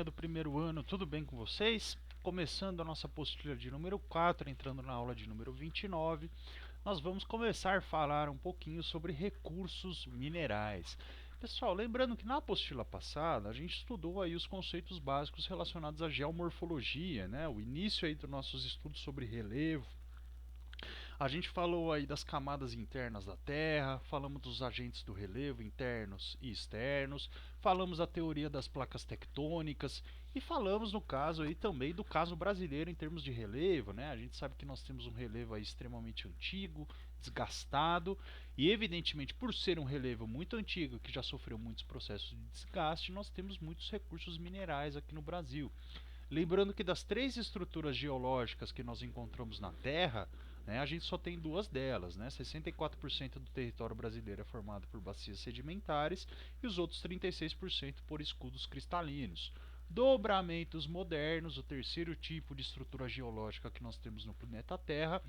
Do primeiro ano, tudo bem com vocês? Começando a nossa apostila de número 4, entrando na aula de número 29, nós vamos começar a falar um pouquinho sobre recursos minerais. Pessoal, lembrando que na apostila passada a gente estudou aí os conceitos básicos relacionados à geomorfologia, né? O início aí dos nossos estudos sobre relevo. A gente falou aí das camadas internas da Terra, falamos dos agentes do relevo internos e externos, falamos da teoria das placas tectônicas e falamos no caso aí também do caso brasileiro em termos de relevo, né? A gente sabe que nós temos um relevo aí extremamente antigo, desgastado e evidentemente por ser um relevo muito antigo que já sofreu muitos processos de desgaste, nós temos muitos recursos minerais aqui no Brasil. Lembrando que das três estruturas geológicas que nós encontramos na Terra, né, a gente só tem duas delas. Né? 64% do território brasileiro é formado por bacias sedimentares e os outros 36% por escudos cristalinos. Dobramentos modernos, o terceiro tipo de estrutura geológica que nós temos no planeta Terra,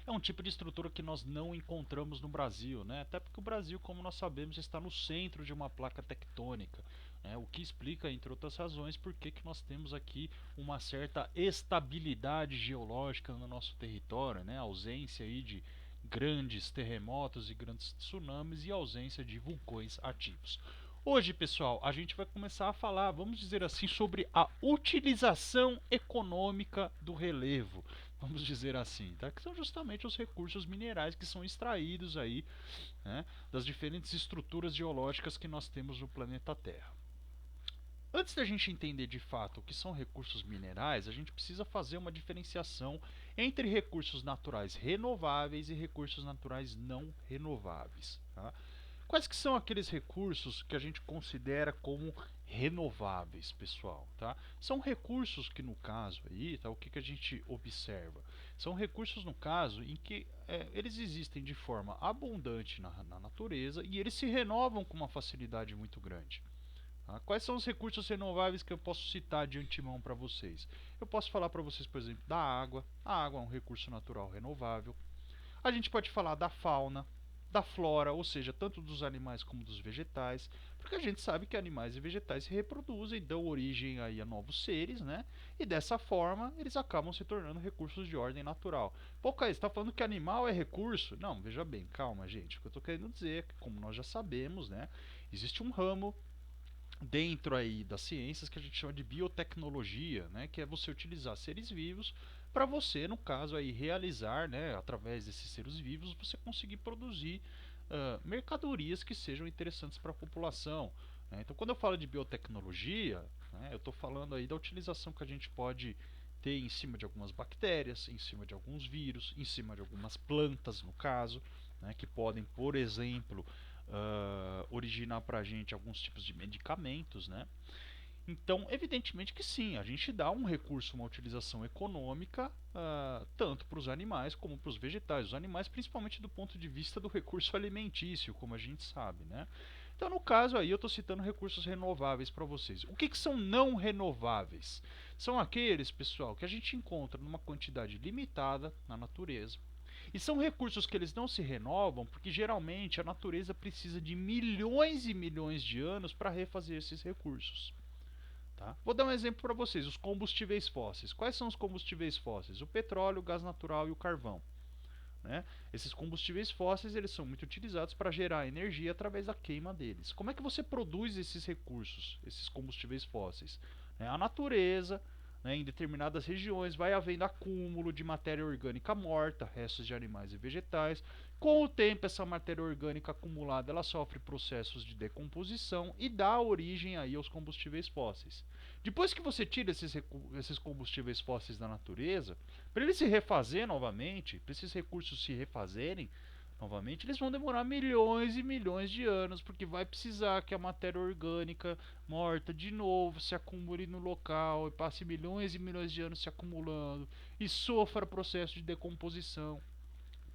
é um tipo de estrutura que nós não encontramos no Brasil, né? Até porque o Brasil, como nós sabemos, está no centro de uma placa tectônica, né? O que explica, entre outras razões, por que nós temos aqui uma certa estabilidade geológica no nosso território, né? A ausência aí de grandes terremotos e grandes tsunamis e ausência de vulcões ativos. Hoje, pessoal, a gente vai começar a falar, vamos dizer assim, sobre a utilização econômica do relevo, vamos dizer assim, tá? Que são justamente os recursos minerais que são extraídos aí, né, das diferentes estruturas geológicas que nós temos no planeta Terra. Antes da gente entender de fato o que são recursos minerais, a gente precisa fazer uma diferenciação entre recursos naturais renováveis e recursos naturais não renováveis. Tá? Quais que são aqueles recursos que a gente considera como renováveis, pessoal? Tá? São recursos que, no caso aí, tá, o que a gente observa? São recursos, no caso, em que eles existem de forma abundante na natureza e eles se renovam com uma facilidade muito grande. Tá? Quais são os recursos renováveis que eu posso citar de antemão para vocês? Eu posso falar para vocês, por exemplo, da água. A água é um recurso natural renovável. A gente pode falar da fauna, da flora, ou seja, tanto dos animais como dos vegetais, porque a gente sabe que animais e vegetais se reproduzem, dão origem aí a novos seres, né? E dessa forma eles acabam se tornando recursos de ordem natural. Pô, Caio, você está falando que animal é recurso? Não, veja bem, calma, gente. O que eu estou querendo dizer é que, como nós já sabemos, né? Existe um ramo dentro aí das ciências que a gente chama de biotecnologia, né, que é você utilizar seres vivos para você, no caso aí, realizar, né, através desses seres vivos, você conseguir produzir mercadorias que sejam interessantes para a população. Né? Então, quando eu falo de biotecnologia, né, eu estou falando aí da utilização que a gente pode ter em cima de algumas bactérias, em cima de alguns vírus, em cima de algumas plantas, no caso, né, que podem, por exemplo, originar para a gente alguns tipos de medicamentos, né? Então, evidentemente que sim, a gente dá um recurso, uma utilização econômica, tanto para os animais como para os vegetais. Os animais, principalmente do ponto de vista do recurso alimentício, como a gente sabe, né? Então, no caso aí, eu estou citando recursos renováveis para vocês. O que são não renováveis? São aqueles, pessoal, que a gente encontra numa quantidade limitada na natureza. E são recursos que eles não se renovam porque geralmente a natureza precisa de milhões e milhões de anos para refazer esses recursos. Tá? Vou dar um exemplo para vocês: os combustíveis fósseis. Quais são os combustíveis fósseis? O petróleo, o gás natural e o carvão. Né? Esses combustíveis fósseis eles são muito utilizados para gerar energia através da queima deles. Como é que você produz esses recursos, esses combustíveis fósseis? A natureza, né, em determinadas regiões, vai havendo acúmulo de matéria orgânica morta, restos de animais e vegetais. Com o tempo, essa matéria orgânica acumulada ela sofre processos de decomposição e dá origem aí aos combustíveis fósseis. Depois que você tira esses combustíveis fósseis da natureza, para ele se refazer novamente, para esses recursos se refazerem novamente, eles vão demorar milhões e milhões de anos, porque vai precisar que a matéria orgânica morta de novo se acumule no local e passe milhões e milhões de anos se acumulando e sofra processo de decomposição.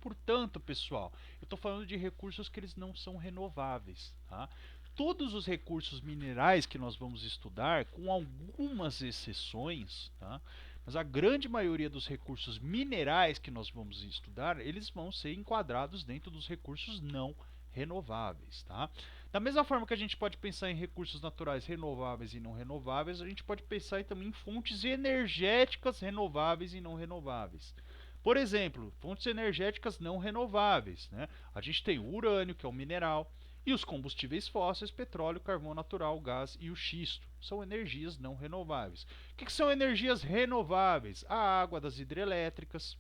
Portanto, pessoal, eu estou falando de recursos que eles não são renováveis. Tá? Todos os recursos minerais que nós vamos estudar, com algumas exceções, tá? Mas a grande maioria dos recursos minerais que nós vamos estudar, eles vão ser enquadrados dentro dos recursos não renováveis. Tá? Da mesma forma que a gente pode pensar em recursos naturais renováveis e não renováveis, a gente pode pensar também em fontes energéticas renováveis e não renováveis. Por exemplo, fontes energéticas não renováveis, né? A gente tem o urânio, que é um mineral, e os combustíveis fósseis, petróleo, carvão natural, gás e o xisto. São energias não renováveis. O que são energias renováveis? A água das hidrelétricas.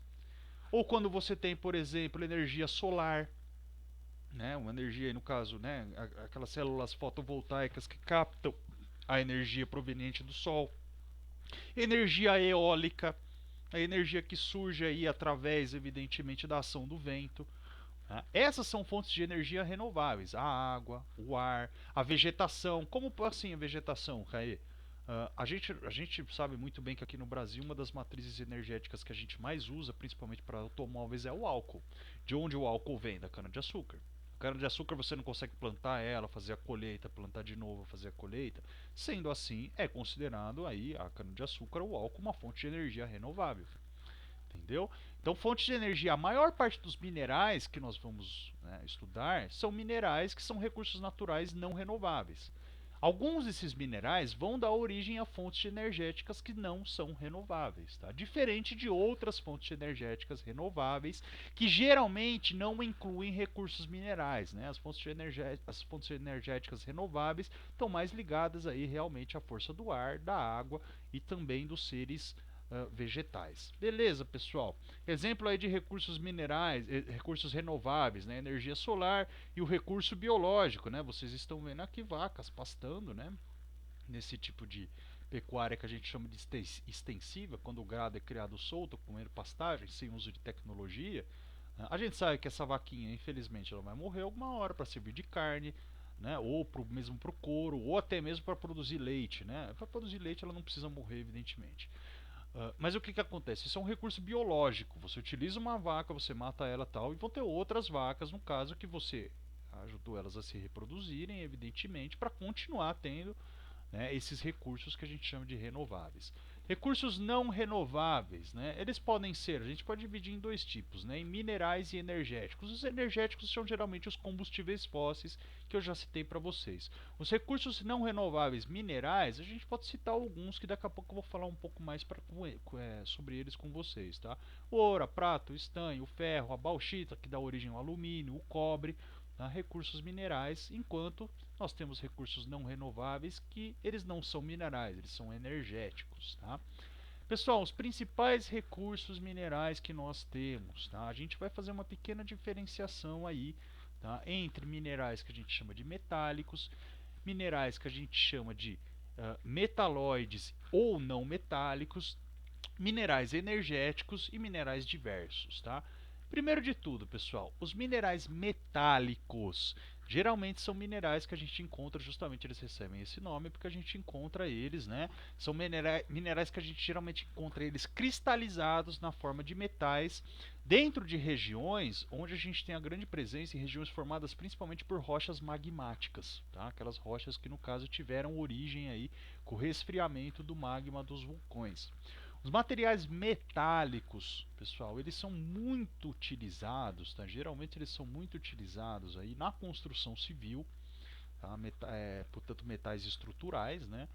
Ou quando você tem, por exemplo, energia solar, né? Uma energia, no caso, né? Aquelas células fotovoltaicas que captam a energia proveniente do sol. Energia eólica, a energia que surge aí através, evidentemente, da ação do vento. Né? Essas são fontes de energia renováveis. A água, o ar, a vegetação. Como assim a vegetação, Caê? A gente sabe muito bem que aqui no Brasil uma das matrizes energéticas que a gente mais usa, principalmente para automóveis, é o álcool. De onde o álcool vem? Da cana-de-açúcar. A cana-de-açúcar você não consegue plantar ela, fazer a colheita, plantar de novo, fazer a colheita. Sendo assim, é considerado aí a cana-de-açúcar, o álcool, uma fonte de energia renovável. Entendeu? Então, fontes de energia, a maior parte dos minerais que nós vamos, né, estudar são minerais que são recursos naturais não renováveis. Alguns desses minerais vão dar origem a fontes energéticas que não são renováveis, tá? Diferente de outras fontes energéticas renováveis que geralmente não incluem recursos minerais, né? As fontes energéticas renováveis estão mais ligadas aí realmente à força do ar, da água e também dos seres vegetais. Beleza, pessoal? Exemplo aí de recursos minerais, recursos renováveis, né? Energia solar e o recurso biológico, né? Vocês estão vendo aqui vacas pastando, né? Nesse tipo de pecuária que a gente chama de extensiva, quando o gado é criado solto, comendo pastagem, sem uso de tecnologia. A gente sabe que essa vaquinha, infelizmente, ela vai morrer alguma hora para servir de carne, né? Ou mesmo para o couro, ou até mesmo para produzir leite, né? Para produzir leite ela não precisa morrer, evidentemente. Mas o que acontece? Isso é um recurso biológico. Você utiliza uma vaca, você mata ela tal, e vão ter outras vacas, no caso que você ajudou elas a se reproduzirem, evidentemente, para continuar tendo, né, esses recursos que a gente chama de renováveis. Recursos não renováveis, né, eles podem ser, a gente pode dividir em dois tipos, né, em minerais e energéticos. Os energéticos são geralmente os combustíveis fósseis que eu já citei para vocês. Os recursos não renováveis minerais, a gente pode citar alguns que daqui a pouco eu vou falar um pouco mais sobre eles com vocês, tá? O ouro, a prata, o estanho, o ferro, a bauxita que dá origem ao alumínio, o cobre, tá? Recursos minerais, enquanto nós temos recursos não renováveis que eles não são minerais, eles são energéticos, tá? Pessoal, os principais recursos minerais que nós temos, tá? A gente vai fazer uma pequena diferenciação aí, tá? Entre minerais que a gente chama de metálicos, minerais que a gente chama de metalóides ou não metálicos, minerais energéticos e minerais diversos, tá? Primeiro de tudo, pessoal, os minerais metálicos geralmente são minerais que a gente encontra, justamente eles recebem esse nome porque a gente encontra eles, né? São minerais que a gente geralmente encontra eles cristalizados na forma de metais dentro de regiões onde a gente tem a grande presença em regiões formadas principalmente por rochas magmáticas, tá? Aquelas rochas que no caso tiveram origem aí com o resfriamento do magma dos vulcões. Os materiais metálicos, pessoal, eles são muito utilizados, tá? Geralmente eles são muito utilizados aí na construção civil, tá? Portanto, metais estruturais, né?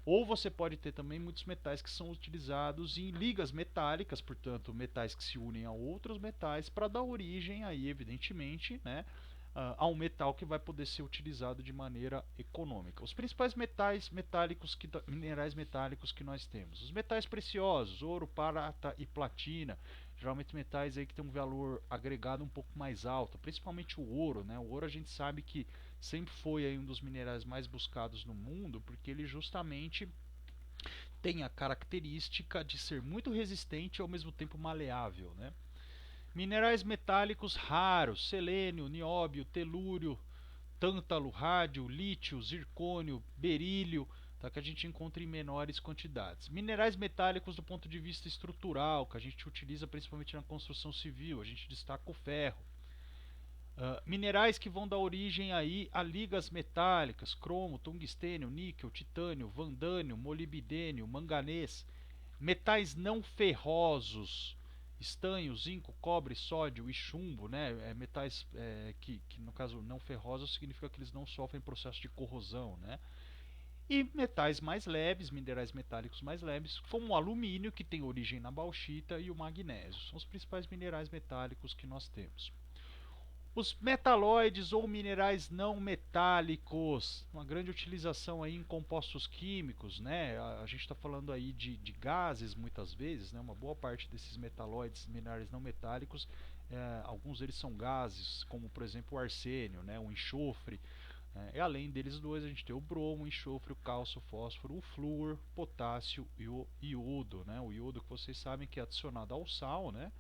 Ou você pode ter também muitos metais que são utilizados em ligas metálicas, portanto, metais que se unem a outros metais para dar origem aí, evidentemente, né, a um metal que vai poder ser utilizado de maneira econômica. Os principais minerais metálicos que nós temos: os metais preciosos, ouro, prata e platina, geralmente metais aí que têm um valor agregado um pouco mais alto, principalmente o ouro, né? O ouro a gente sabe que sempre foi aí um dos minerais mais buscados no mundo, porque ele justamente tem a característica de ser muito resistente e ao mesmo tempo maleável, né? Minerais metálicos raros: selênio, nióbio, telúrio, tântalo, rádio, lítio, zircônio, berílio, tá, que a gente encontra em menores quantidades. Minerais metálicos do ponto de vista estrutural, que a gente utiliza principalmente na construção civil, a gente destaca o ferro. Minerais que vão dar origem aí a ligas metálicas: cromo, tungstênio, níquel, titânio, vandânio, molibdênio, manganês. Metais não ferrosos, Estanho, zinco, cobre, sódio e chumbo, né? Metais que no caso não ferrosos significa que eles não sofrem processo de corrosão, né? E metais mais leves, minerais metálicos mais leves, como o alumínio, que tem origem na bauxita, e o magnésio. São os principais minerais metálicos que nós temos. Os metalóides ou minerais não metálicos, uma grande utilização aí em compostos químicos, né? A gente está falando aí de gases muitas vezes, né? Uma boa parte desses metalóides, minerais não metálicos, alguns deles são gases, como por exemplo o arsênio, né? O enxofre. E além deles dois, a gente tem o bromo, o enxofre, o cálcio, o fósforo, o flúor, potássio e o iodo, né? O iodo que vocês sabem que é adicionado ao sal, né?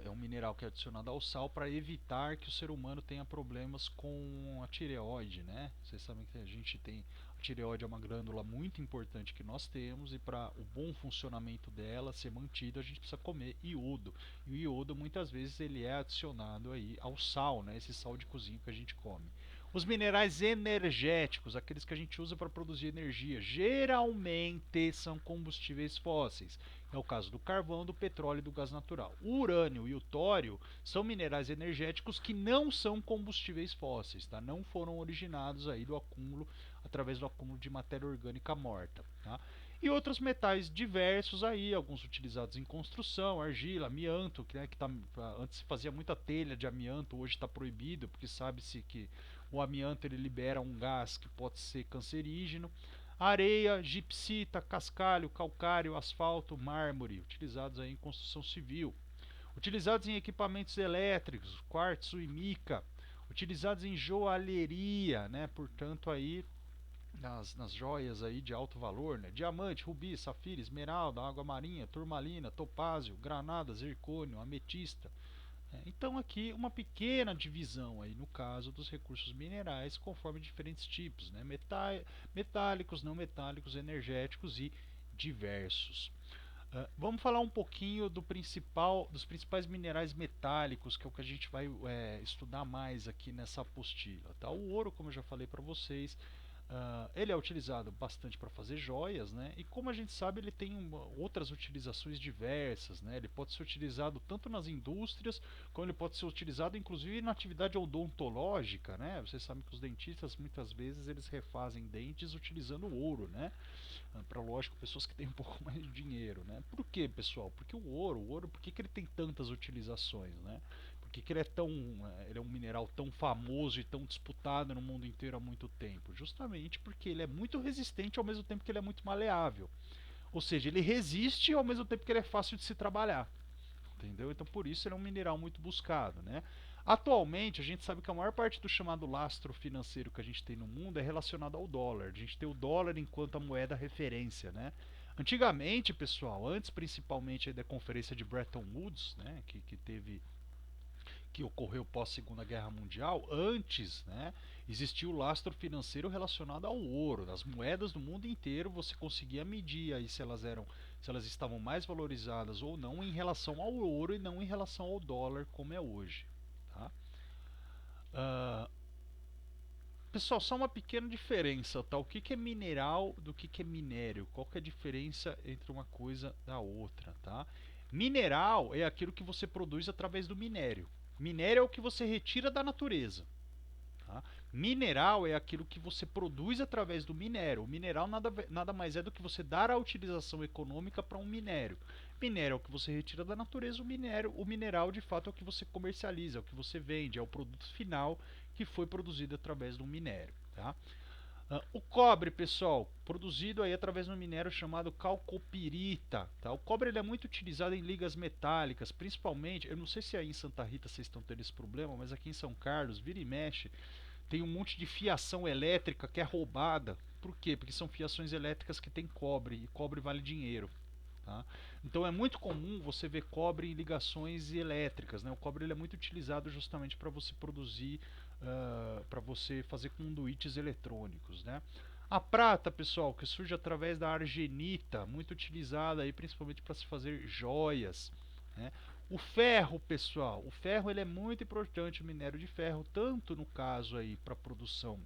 É um mineral que é adicionado ao sal para evitar que o ser humano tenha problemas com a tireoide, né? Vocês sabem que a gente tem a tireoide é uma glândula muito importante que nós temos e para o bom funcionamento dela ser mantido a gente precisa comer iodo. E o iodo muitas vezes ele é adicionado aí ao sal, né? Esse sal de cozinha que a gente come. Os minerais energéticos, aqueles que a gente usa para produzir energia, geralmente são combustíveis fósseis. É o caso do carvão, do petróleo e do gás natural. O urânio e o tório são minerais energéticos que não são combustíveis fósseis, tá? Não foram originados aí do acúmulo através do acúmulo de matéria orgânica morta, tá? E outros metais diversos aí, alguns utilizados em construção, argila, amianto, que tá, antes se fazia muita telha de amianto, hoje está proibido, porque sabe-se que o amianto ele libera um gás que pode ser cancerígeno. Areia, gipsita, cascalho, calcário, asfalto, mármore, utilizados aí em construção civil. Utilizados em equipamentos elétricos, quartzo e mica. Utilizados em joalheria, né? Portanto aí nas joias aí de alto valor, né? Diamante, rubi, safira, esmeralda, água marinha, turmalina, topázio, granada, zircônio, ametista. Então aqui uma pequena divisão aí no caso dos recursos minerais conforme diferentes tipos, né? Metálicos, não metálicos, energéticos e diversos. Vamos falar um pouquinho dos principais minerais metálicos, que é o que a gente vai estudar mais aqui nessa apostila. Tá? O ouro, como eu já falei para vocês, ele é utilizado bastante para fazer joias, né? E como a gente sabe, ele tem outras utilizações diversas, né? Ele pode ser utilizado tanto nas indústrias, como ele pode ser utilizado inclusive na atividade odontológica, né? Vocês sabem que os dentistas muitas vezes eles refazem dentes utilizando ouro, né? Para lógico pessoas que têm um pouco mais de dinheiro, né? Por que, pessoal? Porque o ouro, por que, que ele tem tantas utilizações, né? Por que, que ele é um mineral tão famoso e tão disputado no mundo inteiro há muito tempo? Justamente porque ele é muito resistente ao mesmo tempo que ele é muito maleável. Ou seja, ele resiste ao mesmo tempo que ele é fácil de se trabalhar. Entendeu? Então por isso ele é um mineral muito buscado, né? Atualmente a gente sabe que a maior parte do chamado lastro financeiro que a gente tem no mundo é relacionado ao dólar. A gente tem o dólar enquanto a moeda referência, né? Antigamente, pessoal, antes principalmente da conferência de Bretton Woods, né, que ocorreu pós Segunda Guerra Mundial, antes, né, existia o lastro financeiro relacionado ao ouro. As moedas do mundo inteiro você conseguia medir aí se elas estavam mais valorizadas ou não em relação ao ouro e não em relação ao dólar como é hoje. Tá? Uh, Pessoal, só uma pequena diferença, tá? O que, que é mineral do que é minério? Qual que é a diferença entre uma coisa da outra, tá? Mineral é aquilo que você produz através do minério. Minério é o que você retira da natureza. Tá? Mineral é aquilo que você produz através do minério. O mineral nada mais é do que você dar a utilização econômica para um minério. Minério é o que você retira da natureza, o mineral de fato é o que você comercializa, é o que você vende, é o produto final que foi produzido através do minério. Tá? O cobre, pessoal, produzido aí através de um minério chamado calcopirita. Tá? O cobre ele é muito utilizado em ligas metálicas, principalmente, eu não sei se aí em Santa Rita vocês estão tendo esse problema, mas aqui em São Carlos, vira e mexe, tem um monte de fiação elétrica que é roubada. Por quê? Porque são fiações elétricas que tem cobre e cobre vale dinheiro. Tá? Então é muito comum você ver cobre em ligações elétricas. Né? O cobre ele é muito utilizado justamente para você produzir, para você fazer conduítes eletrônicos. Né? A prata, pessoal, que surge através da argenita, muito utilizada aí principalmente para se fazer joias. Né? O ferro, pessoal, o ferro ele é muito importante, o minério de ferro, tanto no caso aí para a produção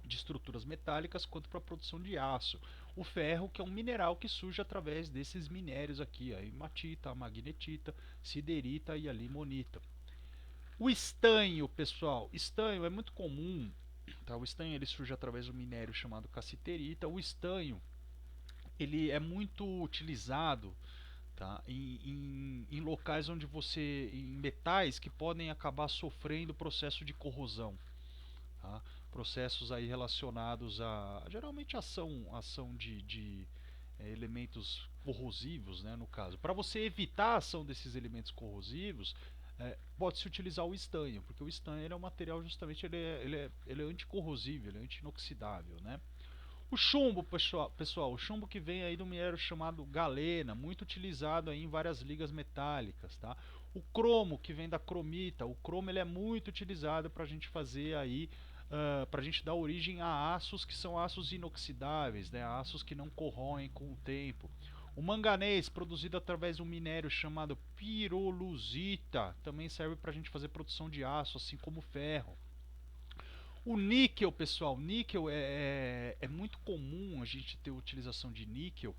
de estruturas metálicas quanto para a produção de aço. O ferro, que é um mineral que surge através desses minérios aqui, a hematita, a magnetita, siderita e a limonita. O estanho, pessoal, estanho é muito comum, tá? O estanho ele surge através do minério chamado cassiterita. O estanho ele é muito utilizado, tá? Em locais onde você, em metais que podem acabar sofrendo processo de corrosão, tá? Processos aí relacionados a geralmente ação de elementos corrosivos, né, no caso. Para você evitar a ação desses elementos corrosivos, pode-se utilizar o estanho, porque o estanho ele é um material justamente ele é anticorrosivo, ele é anti-inoxidável, né? O chumbo, pessoal, o chumbo que vem aí do minério chamado galena, muito utilizado aí em várias ligas metálicas, tá? O cromo que vem da cromita, o cromo ele é muito utilizado para a gente fazer aí, para a gente dar origem a aços que são aços inoxidáveis, né? Aços que não corroem com o tempo. O manganês, produzido através de um minério chamado pirolusita, também serve para a gente fazer produção de aço, assim como o ferro. O níquel, pessoal, níquel é muito comum a gente ter utilização de níquel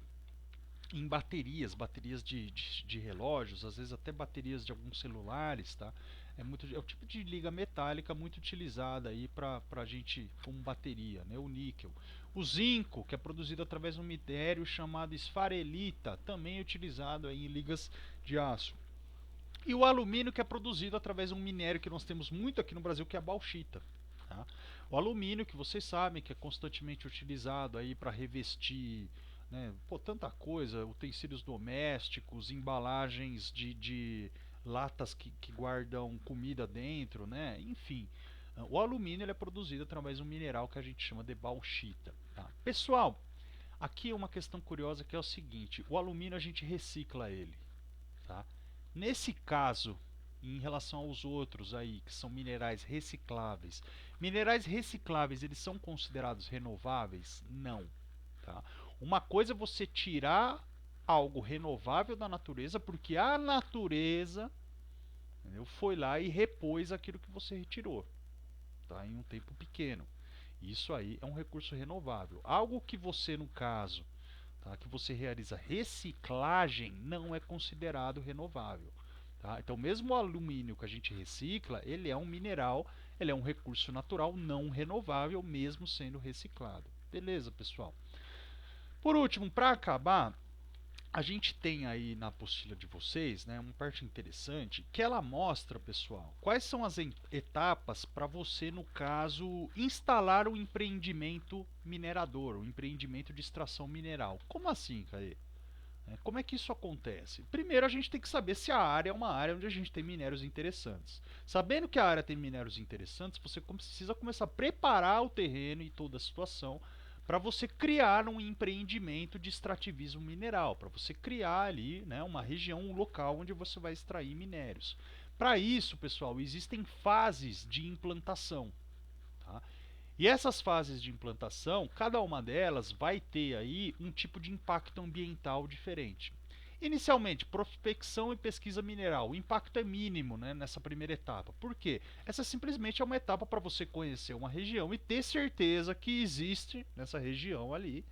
em baterias, baterias de relógios, às vezes até baterias de alguns celulares, tá? É o tipo de liga metálica muito utilizada aí para a gente como bateria, né? O níquel. O zinco, que é produzido através de um minério chamado esfarelita, também é utilizado aí em ligas de aço. E o alumínio, que é produzido através de um minério que nós temos muito aqui no Brasil, que é a bauxita. Tá? O alumínio, que vocês sabem que é constantemente utilizado aí para revestir, né, pô, tanta coisa, utensílios domésticos, embalagens de latas que guardam comida dentro, né? Enfim, o alumínio ele é produzido através de um mineral que a gente chama de bauxita. Tá? Pessoal, aqui é uma questão curiosa que é o seguinte: o alumínio a gente recicla ele, tá? Nesse caso, em relação aos outros aí, que são minerais recicláveis, eles são considerados renováveis? Não, tá? Uma coisa é você tirar algo renovável da natureza, porque a natureza, entendeu, foi lá e repôs aquilo que você retirou, tá? Em um tempo pequeno. Isso aí é um recurso renovável. Algo que você, no caso, tá, que você realiza reciclagem, não é considerado renovável. Tá? Então, mesmo o alumínio que a gente recicla, ele é um mineral, ele é um recurso natural não renovável, mesmo sendo reciclado. Beleza, pessoal? Por último, para acabar, a gente tem aí na apostila de vocês, né, uma parte interessante que ela mostra, pessoal, quais são as etapas para você, no caso, instalar um empreendimento minerador, um empreendimento de extração mineral. Como assim, Caê? Como é que isso acontece? Primeiro, a gente tem que saber se a área é uma área onde a gente tem minérios interessantes. Sabendo que a área tem minérios interessantes, você precisa começar a preparar o terreno e toda a situação para você criar um empreendimento de extrativismo mineral, para você criar ali, né, uma região, um local onde você vai extrair minérios. Para isso, pessoal, existem fases de implantação. Tá? E essas fases de implantação, cada uma delas vai ter aí um tipo de impacto ambiental diferente. Inicialmente, prospecção e pesquisa mineral. O impacto é mínimo, né, nessa primeira etapa. Por quê? Essa simplesmente é uma etapa para você conhecer uma região e ter certeza que existe nessa região ali,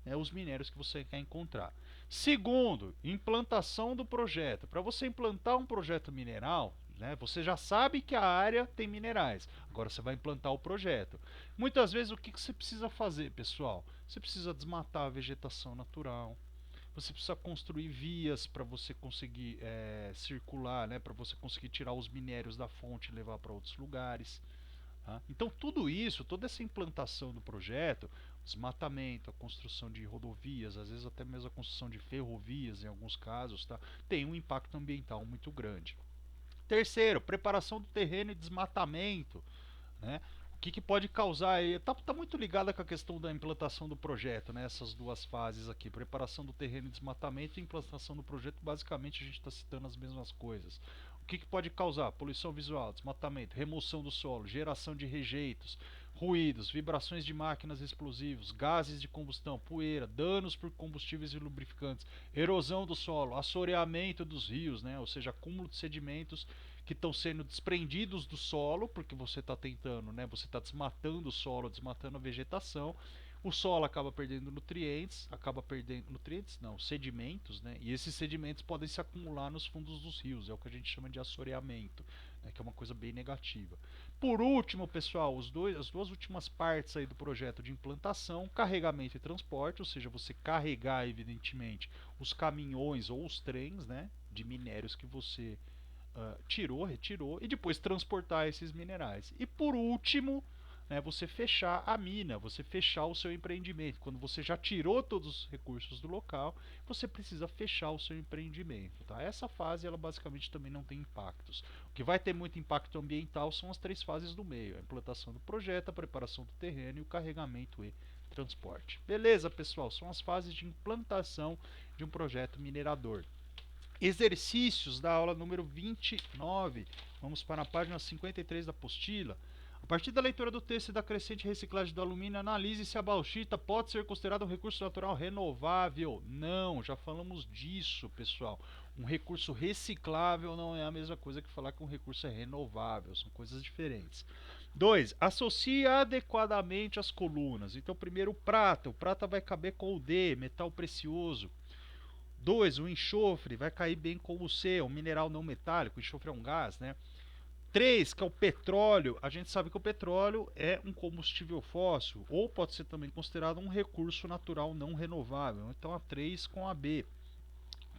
né, os minérios que você quer encontrar. Segundo, implantação do projeto. Para você implantar um projeto mineral, né, você já sabe que a área tem minerais. Agora você vai implantar o projeto. Muitas vezes o que você precisa fazer, pessoal? Você precisa desmatar a vegetação natural. Você precisa construir vias para você conseguir circular, né, para você conseguir tirar os minérios da fonte e levar para outros lugares. Tá? Então tudo isso, toda essa implantação do projeto, desmatamento, a construção de rodovias, às vezes até mesmo a construção de ferrovias em alguns casos, tá, tem um impacto ambiental muito grande. Terceiro, preparação do terreno e desmatamento, né? O que pode causar aí? Tá muito ligada com a questão da implantação do projeto, né? Essas duas fases aqui, preparação do terreno e desmatamento e implantação do projeto, basicamente a gente está citando as mesmas coisas. O que pode causar? Poluição visual, desmatamento, remoção do solo, geração de rejeitos, ruídos, vibrações de máquinas explosivos, gases de combustão, poeira, danos por combustíveis e lubrificantes, erosão do solo, assoreamento dos rios, né? Ou seja, acúmulo de sedimentos que estão sendo desprendidos do solo, porque você está tentando, né? Você está desmatando o solo, desmatando a vegetação. O solo acaba perdendo nutrientes, não, sedimentos, né? E esses sedimentos podem se acumular nos fundos dos rios, é o que a gente chama de assoreamento, né? Que é uma coisa bem negativa. Por último, pessoal, as duas últimas partes aí do projeto de implantação, carregamento e transporte, ou seja, você carregar, evidentemente, os caminhões ou os trens, né? De minérios que você retirou, e depois transportar esses minerais. E por último, né, você fechar a mina, você fechar o seu empreendimento. Quando você já tirou todos os recursos do local, você precisa fechar o seu empreendimento. Tá? Essa fase, ela basicamente também não tem impactos. O que vai ter muito impacto ambiental são as três fases do meio: a implantação do projeto, a preparação do terreno e o carregamento e transporte. Beleza, pessoal? São as fases de implantação de um projeto minerador. Exercícios da aula número 29. Vamos para a página 53 da apostila. A partir da leitura do texto e da crescente reciclagem do alumínio, analise se a bauxita pode ser considerada um recurso natural renovável. Não, já falamos disso, pessoal. Um recurso reciclável não é a mesma coisa que falar que um recurso é renovável, são coisas diferentes. 2. Associe adequadamente as colunas. Então, primeiro o prata. O prata vai caber com o D, metal precioso. 2. O enxofre vai cair bem com o C, um mineral não metálico. O enxofre é um gás, né? 3, que é o petróleo. A gente sabe que o petróleo é um combustível fóssil, ou pode ser também considerado um recurso natural não renovável. Então a 3 com a B.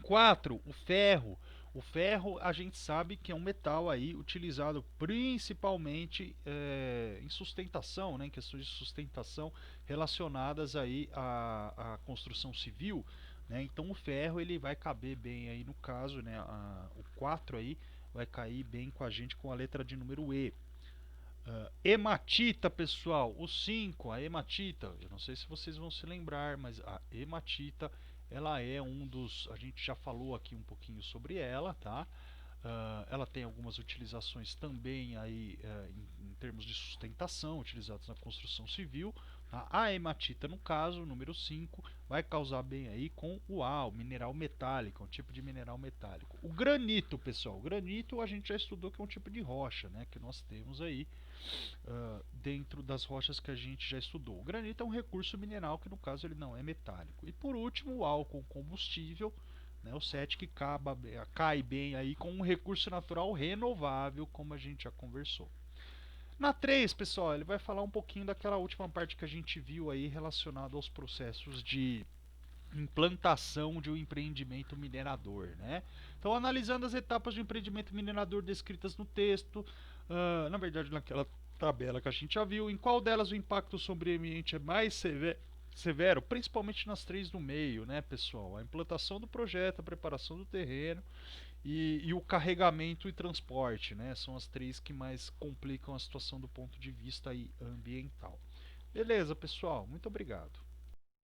4, o ferro. O ferro a gente sabe que é um metal aí utilizado principalmente em sustentação, né, em questões de sustentação relacionadas aí à construção civil. Né? Então o ferro ele vai caber bem aí no caso, né, o 4 aí vai cair bem com a gente com a letra de número E. Hematita, pessoal, o 5, a hematita, eu não sei se vocês vão se lembrar, mas a hematita, ela é um dos, a gente já falou aqui um pouquinho sobre ela, tá? Ela tem algumas utilizações também aí em termos de sustentação, utilizadas na construção civil. Tá? A hematita, no caso, número 5, vai causar bem aí com o A, o mineral metálico, um tipo de mineral metálico. O granito, pessoal, o granito a gente já estudou que é um tipo de rocha, né, que nós temos aí dentro das rochas que a gente já estudou. O granito é um recurso mineral que no caso ele não é metálico. E por último, o álcool combustível, né, o 7 que cai bem aí com um recurso natural renovável, como a gente já conversou. Na 3, pessoal, ele vai falar um pouquinho daquela última parte que a gente viu aí relacionado aos processos de implantação de um empreendimento minerador, né? Então, analisando as etapas de um empreendimento minerador descritas no texto, na verdade naquela tabela que a gente já viu, em qual delas o impacto sobre o ambiente é mais severo, principalmente nas três do meio, né, pessoal? A implantação do projeto, a preparação do terreno e o carregamento e transporte, né? São as três que mais complicam a situação do ponto de vista aí ambiental. Beleza, pessoal? Muito obrigado.